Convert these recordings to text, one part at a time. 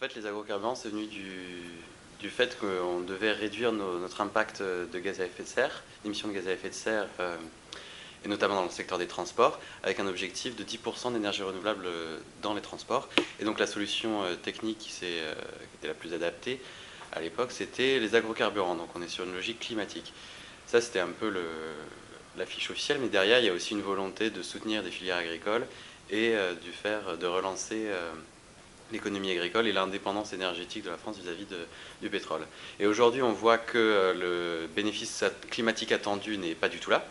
fait, les agrocarburants, c'est venu du fait qu'on devait réduire notre impact de gaz à effet de serre, d'émissions de gaz à effet de serre, et notamment dans le secteur des transports, avec un objectif de 10% d'énergie renouvelable dans les transports. Et donc la solution technique qui était la plus adaptée à l'époque, c'était les agrocarburants. Donc on est sur une logique climatique. Ça, c'était un peu l'affiche officielle, mais derrière, il y a aussi une volonté de soutenir des filières agricoles et de relancer l'économie agricole et l'indépendance énergétique de la France vis-à-vis du pétrole. Et aujourd'hui, on voit que le bénéfice climatique attendu n'est pas du tout là.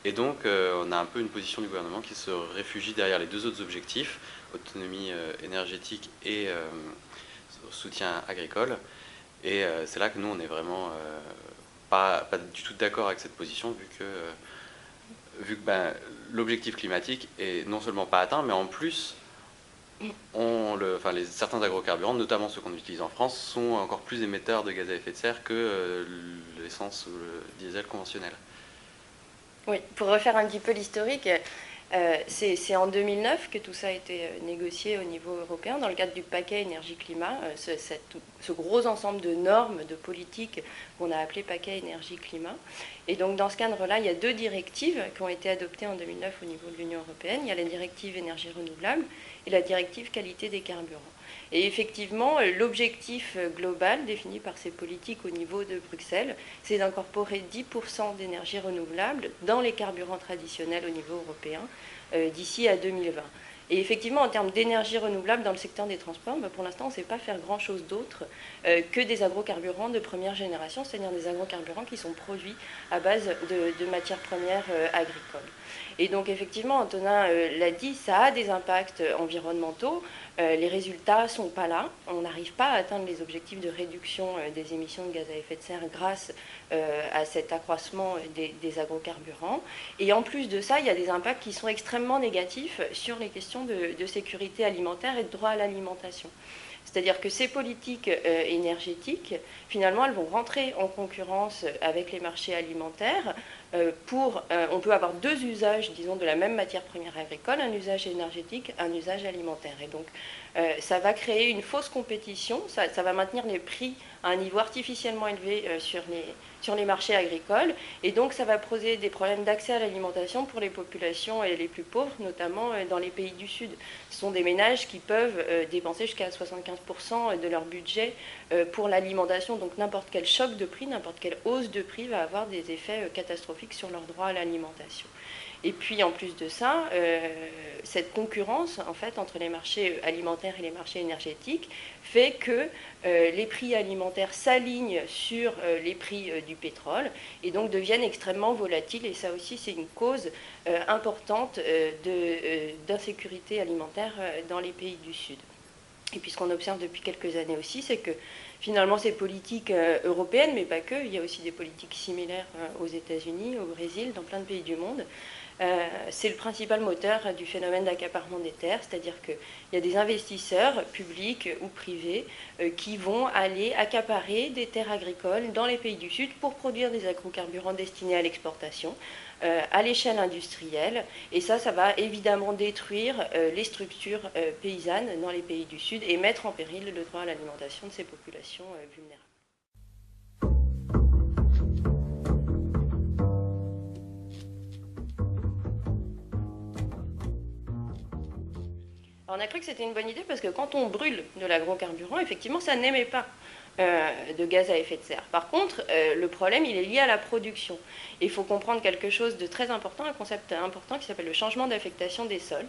Et donc, on a un peu une position du gouvernement qui se réfugie derrière les deux autres objectifs, autonomie énergétique et soutien agricole. Et c'est là que nous, on n'est vraiment pas du tout d'accord avec cette position, vu que l'objectif climatique est non seulement pas atteint, mais en plus, certains agrocarburants, notamment ceux qu'on utilise en France, sont encore plus émetteurs de gaz à effet de serre que l'essence ou le diesel conventionnel. Oui, pour refaire un petit peu l'historique, c'est en 2009 que tout ça a été négocié au niveau européen dans le cadre du paquet énergie-climat, ce gros ensemble de normes, de politiques qu'on a appelé paquet énergie-climat. Et donc dans ce cadre-là, il y a deux directives qui ont été adoptées en 2009 au niveau de l'Union européenne. Il y a la directive énergie renouvelable et la directive qualité des carburants. Et effectivement, l'objectif global défini par ces politiques au niveau de Bruxelles, c'est d'incorporer 10% d'énergie renouvelable dans les carburants traditionnels au niveau européen d'ici à 2020. Et effectivement, en termes d'énergie renouvelable dans le secteur des transports, pour l'instant, on ne sait pas faire grand-chose d'autre que des agrocarburants de première génération, c'est-à-dire des agrocarburants qui sont produits à base de matières premières agricoles. Et donc, effectivement, Antonin l'a dit, ça a des impacts environnementaux. Les résultats ne sont pas là. On n'arrive pas à atteindre les objectifs de réduction des émissions de gaz à effet de serre grâce à cet accroissement des agrocarburants. Et en plus de ça, il y a des impacts qui sont extrêmement négatifs sur les questions de sécurité alimentaire et de droit à l'alimentation. C'est-à-dire que ces politiques énergétiques, finalement, elles vont rentrer en concurrence avec les marchés alimentaires. On peut avoir deux usages, disons, de la même matière première agricole, un usage énergétique, un usage alimentaire. Et donc, ça va créer une fausse compétition, ça va maintenir les prix à un niveau artificiellement élevé sur les marchés agricoles, et donc ça va poser des problèmes d'accès à l'alimentation pour les populations les plus pauvres, notamment dans les pays du Sud. Ce sont des ménages qui peuvent dépenser jusqu'à 75% de leur budget pour l'alimentation, donc n'importe quel choc de prix, n'importe quelle hausse de prix va avoir des effets catastrophiques sur leur droit à l'alimentation. Et puis en plus de ça, cette concurrence en fait, entre les marchés alimentaires et les marchés énergétiques fait que les prix alimentaires s'alignent sur les prix du pétrole et donc deviennent extrêmement volatiles. Et ça aussi, c'est une cause importante d'insécurité alimentaire dans les pays du Sud. Et puis ce qu'on observe depuis quelques années aussi, c'est que finalement ces politiques européennes, mais pas que, il y a aussi des politiques similaires aux États-Unis, au Brésil, dans plein de pays du monde, c'est le principal moteur du phénomène d'accaparement des terres, c'est-à-dire qu'il y a des investisseurs publics ou privés qui vont aller accaparer des terres agricoles dans les pays du Sud pour produire des agrocarburants destinés à l'exportation à l'échelle industrielle. Et ça va évidemment détruire les structures paysannes dans les pays du Sud et mettre en péril le droit à l'alimentation de ces populations vulnérables. Alors on a cru que c'était une bonne idée parce que quand on brûle de l'agrocarburant, effectivement, ça n'émet pas de gaz à effet de serre. Par contre, le problème, il est lié à la production. Et il faut comprendre quelque chose de très important, un concept important qui s'appelle le changement d'affectation des sols.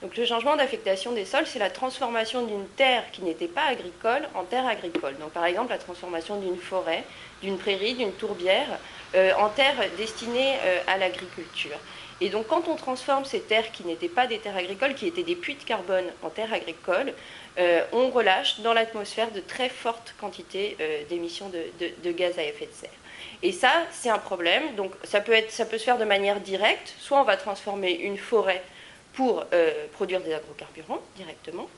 Donc le changement d'affectation des sols, c'est la transformation d'une terre qui n'était pas agricole en terre agricole. Donc par exemple, la transformation d'une forêt, d'une prairie, d'une tourbière en terre destinée à l'agriculture. Et donc quand on transforme ces terres qui n'étaient pas des terres agricoles, qui étaient des puits de carbone en terres agricoles, on relâche dans l'atmosphère de très fortes quantités d'émissions de gaz à effet de serre. Et ça, c'est un problème. Donc ça peut se faire de manière directe, soit on va transformer une forêt pour produire des agrocarburants directement,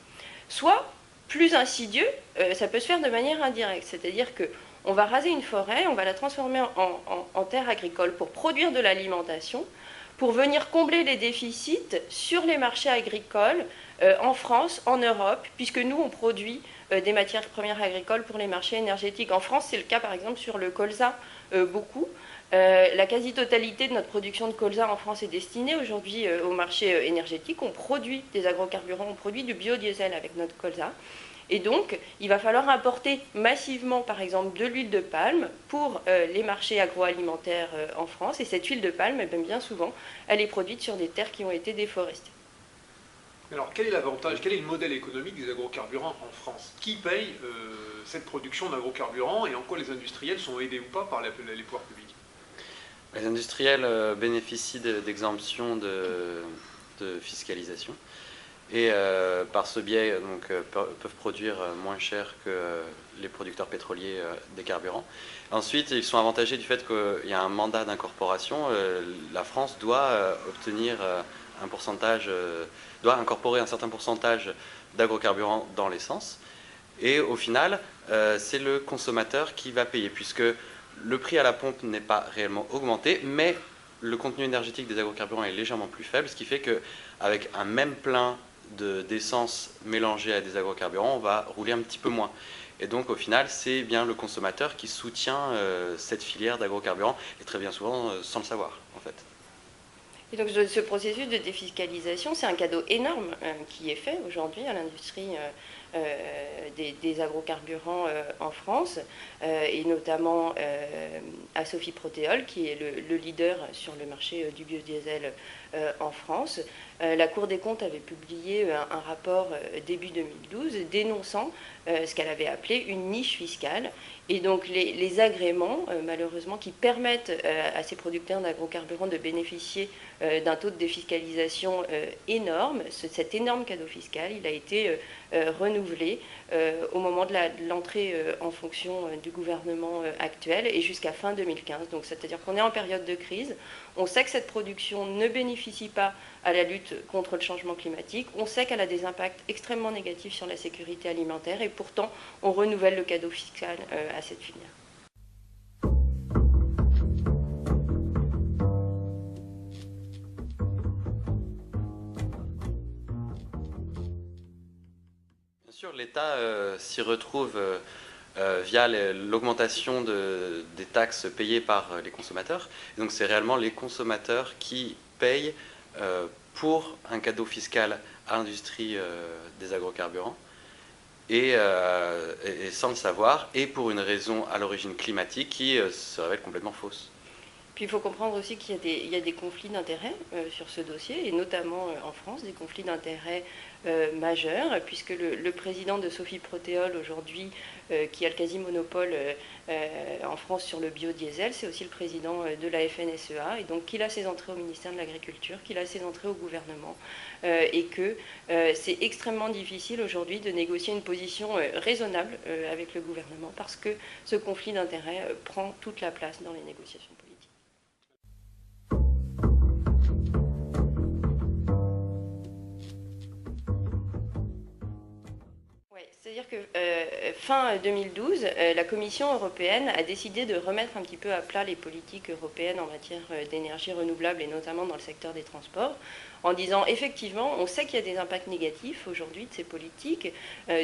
soit, plus insidieux, ça peut se faire de manière indirecte, c'est-à-dire qu'on va raser une forêt, on va la transformer en terre agricole pour produire de l'alimentation, pour venir combler les déficits sur les marchés agricoles en France, en Europe, puisque nous, on produit des matières premières agricoles pour les marchés énergétiques. En France, c'est le cas par exemple sur le colza, beaucoup. La quasi-totalité de notre production de colza en France est destinée aujourd'hui au marché énergétique. On produit des agrocarburants, on produit du biodiesel avec notre colza. Et donc, il va falloir importer massivement, par exemple, de l'huile de palme pour les marchés agroalimentaires en France. Et cette huile de palme, bien souvent, elle est produite sur des terres qui ont été déforestées. Alors, quel est l'avantage, quel est le modèle économique des agrocarburants en France? Qui paye cette production d'agrocarburants et en quoi les industriels sont aidés ou pas par les pouvoirs publics? Les industriels bénéficient d'exemptions de fiscalisation. Et par ce biais, donc, peuvent produire moins cher que les producteurs pétroliers des carburants. Ensuite, ils sont avantagés du fait qu'il y a un mandat d'incorporation. La France doit obtenir un pourcentage, doit incorporer un certain pourcentage d'agrocarburants dans l'essence. Et au final, c'est le consommateur qui va payer, puisque le prix à la pompe n'est pas réellement augmenté, mais le contenu énergétique des agrocarburants est légèrement plus faible, ce qui fait qu'avec un même plein d'essence mélangée à des agrocarburants, on va rouler un petit peu moins. Et donc au final, c'est bien le consommateur qui soutient cette filière d'agrocarburants, et très bien souvent sans le savoir en fait. Et donc ce processus de défiscalisation, c'est un cadeau énorme qui est fait aujourd'hui à l'industrie des agrocarburants en France, et notamment à Sophie Protéol, qui est le leader sur le marché du biodiesel en France. La Cour des comptes avait publié un rapport début 2012 dénonçant ce qu'elle avait appelé une niche fiscale. Et donc les agréments, malheureusement, qui permettent à ces producteurs d'agrocarburants de bénéficier d'un taux de défiscalisation énorme, cet énorme cadeau fiscal, il a été renouvelé au moment de l'entrée en fonction du gouvernement actuel et jusqu'à fin 2015. Donc c'est-à-dire qu'on est en période de crise, on sait que cette production ne bénéficie pas à la lutte contre le changement climatique, on sait qu'elle a des impacts extrêmement négatifs sur la sécurité alimentaire et pourtant on renouvelle le cadeau fiscal à cette filière. Bien sûr, l'État s'y retrouve via l'augmentation des taxes payées par les consommateurs. Et donc c'est réellement les consommateurs qui payent pour un cadeau fiscal à l'industrie des agrocarburants. Et sans le savoir, et pour une raison à l'origine climatique qui se révèle complètement fausse. Puis il faut comprendre aussi qu'il y a des conflits d'intérêts sur ce dossier, et notamment en France, des conflits d'intérêts majeurs, puisque le président de Sophie Protéol aujourd'hui, qui a le quasi-monopole en France sur le biodiesel, c'est aussi le président de la FNSEA, et donc qu'il a ses entrées au ministère de l'Agriculture, qu'il a ses entrées au gouvernement, et que c'est extrêmement difficile aujourd'hui de négocier une position raisonnable avec le gouvernement, parce que ce conflit d'intérêts prend toute la place dans les négociations politiques. C'est-à-dire que fin 2012, la Commission européenne a décidé de remettre un petit peu à plat les politiques européennes en matière d'énergie renouvelable et notamment dans le secteur des transports, en disant effectivement, on sait qu'il y a des impacts négatifs aujourd'hui de ces politiques,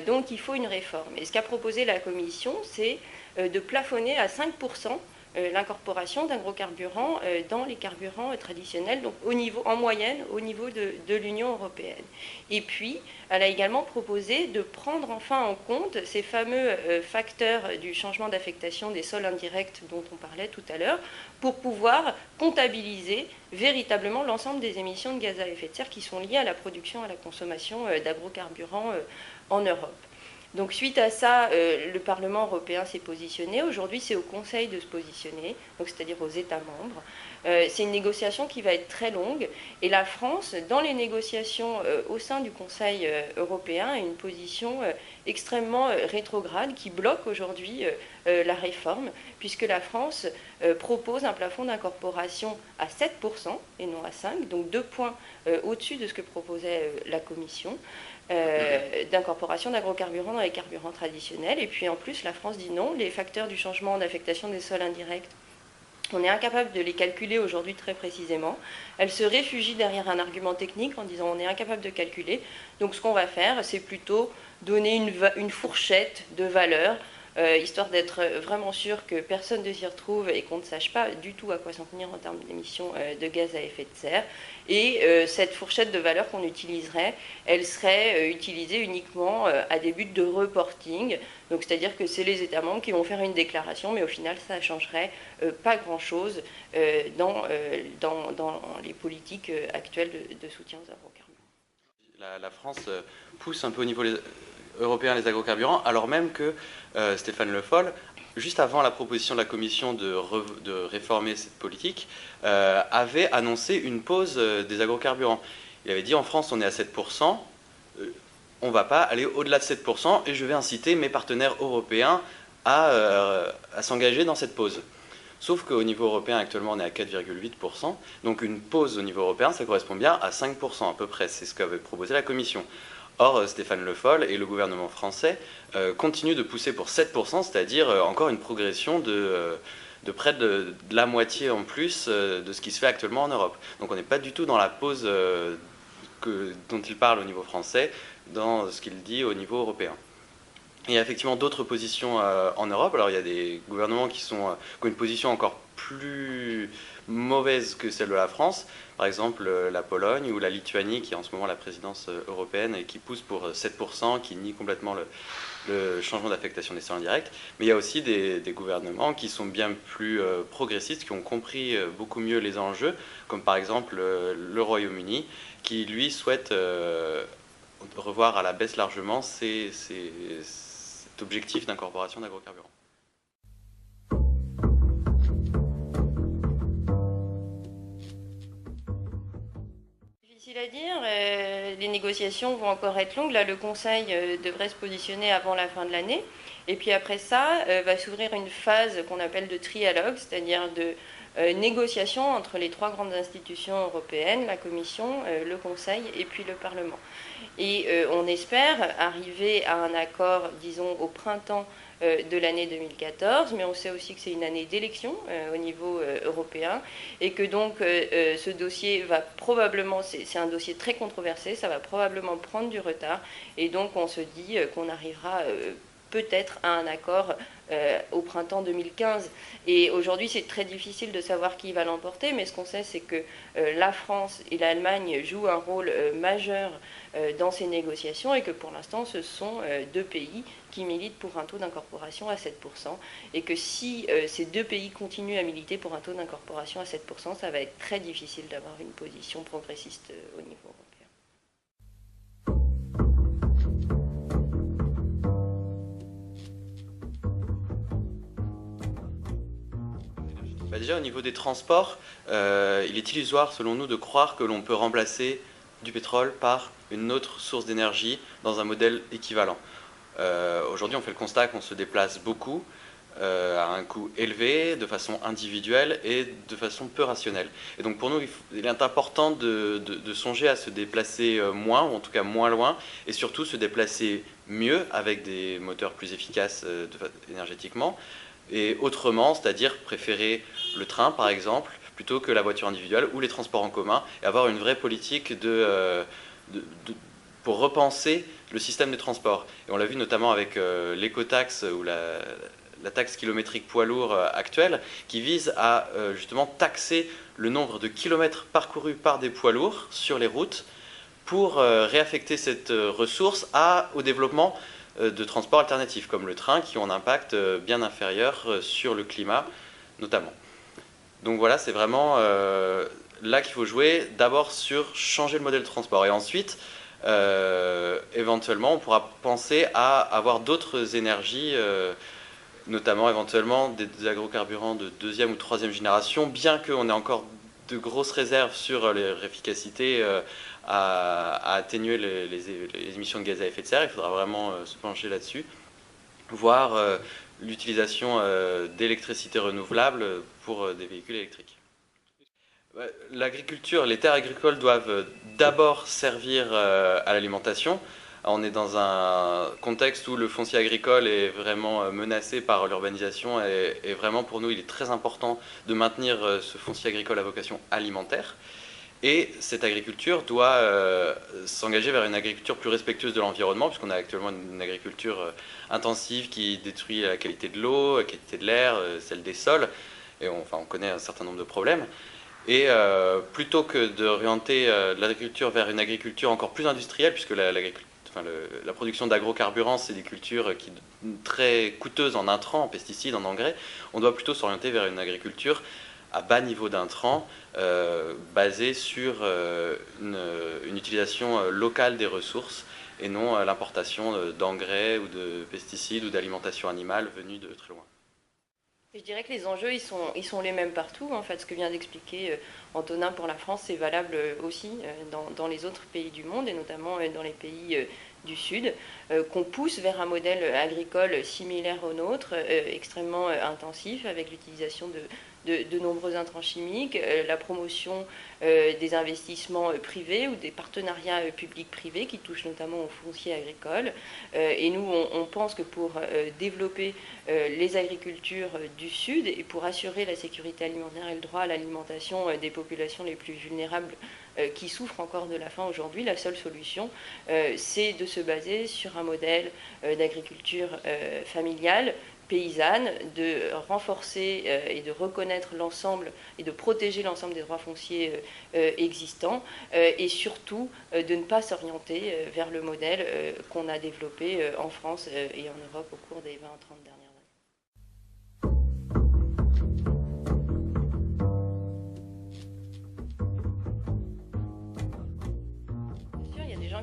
donc il faut une réforme. Et ce qu'a proposé la Commission, c'est de plafonner à 5% l'incorporation d'agrocarburants dans les carburants traditionnels, donc en moyenne au niveau de l'Union européenne. Et puis, elle a également proposé de prendre enfin en compte ces fameux facteurs du changement d'affectation des sols indirects dont on parlait tout à l'heure, pour pouvoir comptabiliser véritablement l'ensemble des émissions de gaz à effet de serre qui sont liées à la production et à la consommation d'agrocarburants en Europe. Donc suite à ça, le Parlement européen s'est positionné. Aujourd'hui, c'est au Conseil de se positionner, c'est-à-dire aux États membres. C'est une négociation qui va être très longue. Et la France, dans les négociations au sein du Conseil européen, a une position extrêmement rétrograde qui bloque aujourd'hui la réforme, puisque la France propose un plafond d'incorporation à 7% et non à 5%, donc 2 points au-dessus de ce que proposait la Commission. D'incorporation d'agrocarburants dans les carburants traditionnels. Et puis en plus, la France dit non, les facteurs du changement d'affectation des sols indirects On est incapable de les calculer aujourd'hui très précisément. Elle se réfugie derrière un argument technique en disant on est incapable de calculer. Donc ce qu'on va faire, c'est plutôt donner une fourchette de valeurs, histoire d'être vraiment sûr que personne ne s'y retrouve et qu'on ne sache pas du tout à quoi s'en tenir en termes d'émissions de gaz à effet de serre. Et cette fourchette de valeurs qu'on utiliserait, elle serait utilisée uniquement à des buts de reporting. Donc c'est-à-dire que c'est les États membres qui vont faire une déclaration, mais au final ça ne changerait pas grand-chose dans les politiques actuelles de soutien aux agrocarbures. La France pousse un peu au niveau européen les agrocarburants, alors même que Stéphane Le Foll, juste avant la proposition de la Commission de réformer cette politique, avait annoncé une pause des agrocarburants. Il avait dit en France on est à 7%, on ne va pas aller au-delà de 7% et je vais inciter mes partenaires européens à s'engager dans cette pause. Sauf qu'au niveau européen, actuellement, on est à 4,8%. Donc une pause au niveau européen, ça correspond bien à 5% à peu près. C'est ce qu'avait proposé la Commission. Or, Stéphane Le Foll et le gouvernement français continuent de pousser pour 7%, c'est-à-dire encore une progression de près de la moitié en plus de ce qui se fait actuellement en Europe. Donc on n'est pas du tout dans la pause dont il parle au niveau français, dans ce qu'il dit au niveau européen. Il y a effectivement d'autres positions en Europe. Alors il y a des gouvernements qui ont une position encore plus mauvaise que celle de la France. Par exemple la Pologne ou la Lituanie qui a en ce moment la présidence européenne et qui pousse pour 7%, qui nie complètement le changement d'affectation des sols indirects. Mais il y a aussi des gouvernements qui sont bien plus progressistes, qui ont compris beaucoup mieux les enjeux, comme par exemple le Royaume-Uni, qui lui souhaite revoir à la baisse largement cet objectif d'incorporation d'agrocarburants. Difficile à dire, les négociations vont encore être longues. Là, le Conseil devrait se positionner avant la fin de l'année. Et puis après ça, va s'ouvrir une phase qu'on appelle de trialogue, c'est-à-dire de négociation entre les trois grandes institutions européennes, la Commission, le Conseil et puis le Parlement. Et on espère arriver à un accord, disons, au printemps de l'année 2014, mais on sait aussi que c'est une année d'élection au niveau européen et que donc ce dossier va probablement, c'est un dossier très controversé, ça va probablement prendre du retard et donc on se dit qu'on arrivera peut-être à un accord au printemps 2015. Et aujourd'hui, c'est très difficile de savoir qui va l'emporter, mais ce qu'on sait, c'est que la France et l'Allemagne jouent un rôle majeur dans ces négociations et que pour l'instant, ce sont deux pays qui militent pour un taux d'incorporation à 7%. Et que si ces deux pays continuent à militer pour un taux d'incorporation à 7%, ça va être très difficile d'avoir une position progressiste au niveau européen. Déjà au niveau des transports, il est illusoire selon nous de croire que l'on peut remplacer du pétrole par une autre source d'énergie dans un modèle équivalent. Aujourd'hui on fait le constat qu'on se déplace beaucoup à un coût élevé, de façon individuelle et de façon peu rationnelle. Et donc pour nous il est important de songer à se déplacer moins, ou en tout cas moins loin, et surtout se déplacer mieux avec des moteurs plus efficaces énergétiquement, et autrement, c'est-à-dire préférer le train par exemple plutôt que la voiture individuelle ou les transports en commun, et avoir une vraie politique pour repenser le système de transport. Et on l'a vu notamment avec l'écotaxe ou la taxe kilométrique poids lourd actuelle, qui vise à justement taxer le nombre de kilomètres parcourus par des poids lourds sur les routes pour réaffecter cette ressource au développement de transports alternatifs, comme le train, qui ont un impact bien inférieur sur le climat, notamment. Donc voilà, c'est vraiment là qu'il faut jouer, d'abord sur changer le modèle de transport. Et ensuite, éventuellement, on pourra penser à avoir d'autres énergies, notamment éventuellement des agrocarburants de deuxième ou troisième génération, bien qu'on ait encore de grosses réserves sur leur efficacité à atténuer les émissions de gaz à effet de serre. Il faudra vraiment se pencher là-dessus, voire l'utilisation d'électricité renouvelable pour des véhicules électriques. L'agriculture, les terres agricoles doivent d'abord servir à l'alimentation. On est dans un contexte où le foncier agricole est vraiment menacé par l'urbanisation et vraiment pour nous il est très important de maintenir ce foncier agricole à vocation alimentaire. Et cette agriculture doit s'engager vers une agriculture plus respectueuse de l'environnement, puisqu'on a actuellement une agriculture intensive qui détruit la qualité de l'eau, la qualité de l'air, celle des sols, et on connaît un certain nombre de problèmes. Et plutôt que d'orienter l'agriculture vers une agriculture encore plus industrielle, puisque la production d'agrocarburants, c'est des cultures qui très coûteuses en intrants, en pesticides, en engrais, on doit plutôt s'orienter vers une agriculture à bas niveau d'intrants, basée sur une utilisation locale des ressources et non l'importation d'engrais ou de pesticides ou d'alimentation animale venus de très loin. Je dirais que les enjeux, ils sont les mêmes partout. En fait, ce que vient d'expliquer Antonin pour la France, c'est valable aussi dans les autres pays du monde, et notamment dans les pays du Sud, qu'on pousse vers un modèle agricole similaire au nôtre, extrêmement intensif, avec l'utilisation de nombreux intrants chimiques, la promotion des investissements privés ou des partenariats publics-privés qui touchent notamment au foncier agricole. Et nous, on pense que pour développer les agricultures du Sud et pour assurer la sécurité alimentaire et le droit à l'alimentation des populations les plus vulnérables qui souffrent encore de la faim aujourd'hui, la seule solution, c'est de se baser sur un modèle d'agriculture familiale, paysanne, de renforcer et de reconnaître l'ensemble et de protéger l'ensemble des droits fonciers existants et surtout de ne pas s'orienter vers le modèle qu'on a développé en France et en Europe au cours des 20-30 dernières années.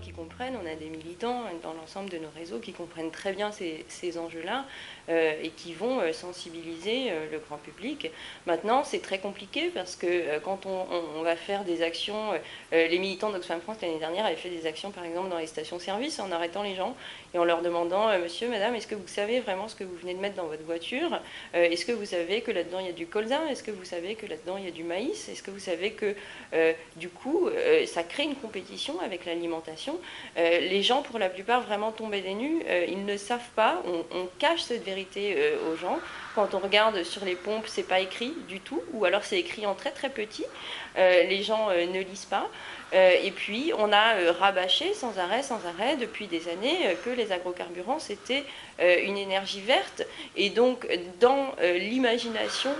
Qui comprennent, on a des militants dans l'ensemble de nos réseaux qui comprennent très bien ces enjeux-là et qui vont sensibiliser le grand public. Maintenant, c'est très compliqué parce que quand on va faire des actions, les militants d'Oxfam France l'année dernière avaient fait des actions par exemple dans les stations-service en arrêtant les gens et en leur demandant monsieur, madame, est-ce que vous savez vraiment ce que vous venez de mettre dans votre voiture? Est-ce que vous savez que là-dedans il y a du colza? Est-ce que vous savez que là-dedans il y a du maïs? Est-ce que vous savez que du coup ça crée une compétition avec l'alimentation? Les gens pour la plupart vraiment tombés des nues, ils ne savent pas, on cache cette vérité aux gens. Quand on regarde sur les pompes, c'est pas écrit du tout, ou alors c'est écrit en très très petit, les gens ne lisent pas. Et puis on a rabâché sans arrêt depuis des années que les agrocarburants c'était une énergie verte, et donc dans l'imagination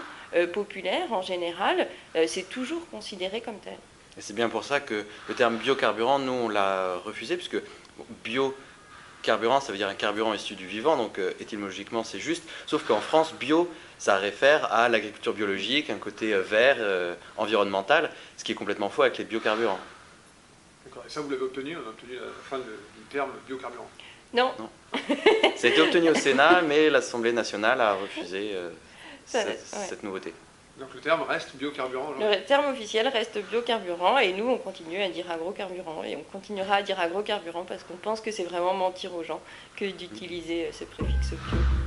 populaire en général, c'est toujours considéré comme tel. Et c'est bien pour ça que le terme biocarburant, nous on l'a refusé, puisque biocarburant ça veut dire un carburant issu du vivant, donc étymologiquement c'est juste, sauf qu'en France, bio ça réfère à l'agriculture biologique, un côté vert, environnemental, ce qui est complètement faux avec les biocarburants. D'accord, et ça vous l'avez obtenu, on a obtenu la fin du terme biocarburant? Non. Ça a été obtenu au Sénat, mais l'Assemblée nationale a refusé cette nouveauté. Donc le terme reste biocarburant? Le terme officiel reste biocarburant et nous on continue à dire agrocarburant et on continuera à dire agrocarburant parce qu'on pense que c'est vraiment mentir aux gens que d'utiliser ce préfixe bio.